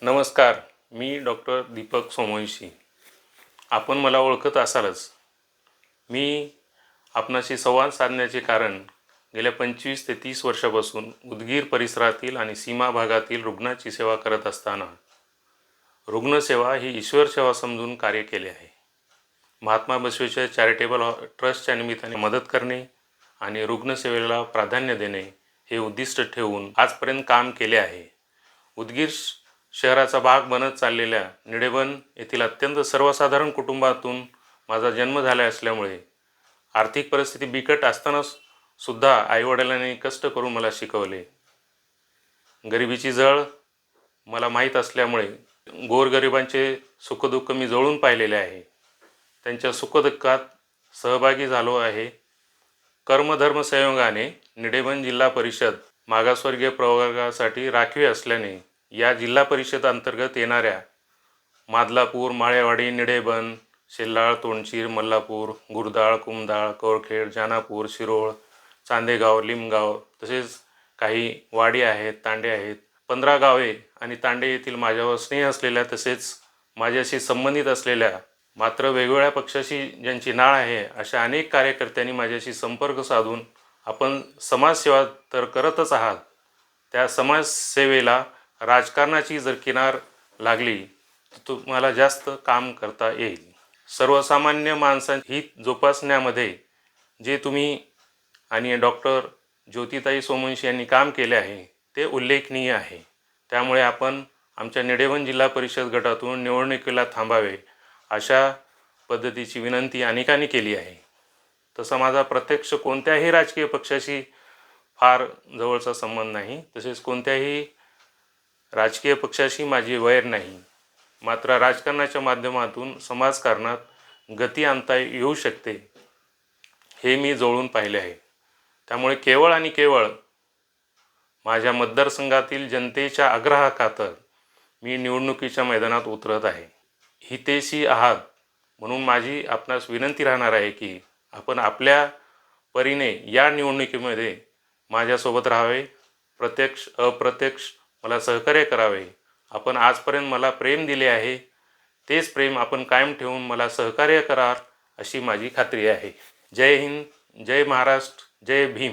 नमस्कार, मी डॉक्टर दीपक सोमवंशी. आपण मला ओळखत असालच. मी आपणाशी संवाद साधण्याचे कारण गेल्या 25 ते 30 वर्षापासून उदगीर परिसरातील आणि सीमा भागातील रुग्णाची सेवा करत असताना रुग्णसेवा ही ईश्वर सेवा समजून कार्य केले आहे. महात्मा बसवेश्वर चॅरिटेबल ट्रस्टच्या निमित्ताने मदत करणे आणि रुग्णसेवेला प्राधान्य देणे हे उद्दिष्ट ठेवून आजपर्यंत काम केले आहे. उदगीर शहराचा भाग बनत चाललेल्या निडेबन येथील अत्यंत सर्वसाधारण कुटुंबातून माझा जन्म झाला असल्यामुळे आर्थिक परिस्थिती बिकट असताना सुद्धा आईवडिलांनी कष्ट करून मला शिकवले. गरिबीची झळ मला माहीत असल्यामुळे गोरगरिबांचे सुखदुःख मी जवळून पाहिलेले आहे. त्यांच्या सुखदुःखात सहभागी झालो आहे. कर्मधर्म संयोगाने निडेबन जिल्हा परिषद मागासवर्गीय प्रवर्गासाठी राखीव असल्याने या जिल्हा परिषद अंतर्गत येणाऱ्या मादलापूर, माळेवाडी, निडेबन, शेल्लाळ, तोंडशीर, मल्लापूर, गुरदाळ, कुमदाळ, कौरखेड, जानापूर, शिरोळ, चांदेगाव, लिमगाव तसेच काही वाडी आहेत, तांडे आहेत. 15 गावे आणि तांडे येथील माझ्यावर स्नेह असलेल्या तसेच माझ्याशी संबंधित असलेल्या मात्र वेगवेगळ्या पक्षाशी ज्यांची नाळ आहे अशा अनेक कार्यकर्त्यांनी माझ्याशी संपर्क साधून आपण समाजसेवा तर करतच आहात, त्या समाजसेवेला राजकारणाची जर किनार लागली तर तुम्हाला जास्त काम करता येईल. सर्वसामान्य माणसांची हित जोपासण्यामध्ये जे तुम्ही आणि डॉक्टर ज्योतिताई सोमवंशी यांनी काम केले आहे ते उल्लेखनीय आहे. त्यामुळे आपण आमच्या निडेबन जिल्हा परिषद गटातून निवडणुकीला थांबावे अशा पद्धतीची विनंती अनेकांनी केली आहे. तसा माझा प्रत्यक्ष कोणत्याही राजकीय पक्षाशी फार जवळचा संबंध नाही, तसेच कोणत्याही राजकीय पक्षाशी माझी वैर नाही. मात्र राजकारणाच्या माध्यमातून समाजकारणात गती आणता येऊ शकते हे मी जवळून पाहिले आहे. त्यामुळे केवळ आणि केवळ माझ्या मतदारसंघातील जनतेच्या आग्रहाखातर मी निवडणुकीच्या मैदानात उतरत आहे. हितेशी आहात म्हणून माझी आपणास विनंती राहणार आहे की आपण आपल्या परीने या निवडणुकीमध्ये माझ्यासोबत राहावे, प्रत्यक्ष अप्रत्यक्ष मला सहकार्य करावे. आपण आजपर्यंत मला प्रेम दिले आहे, तेच प्रेम आपण कायम ठेवून मला सहकार्य कराल अशी माझी खात्री आहे. जय हिंद, जय महाराष्ट्र, जय भीम.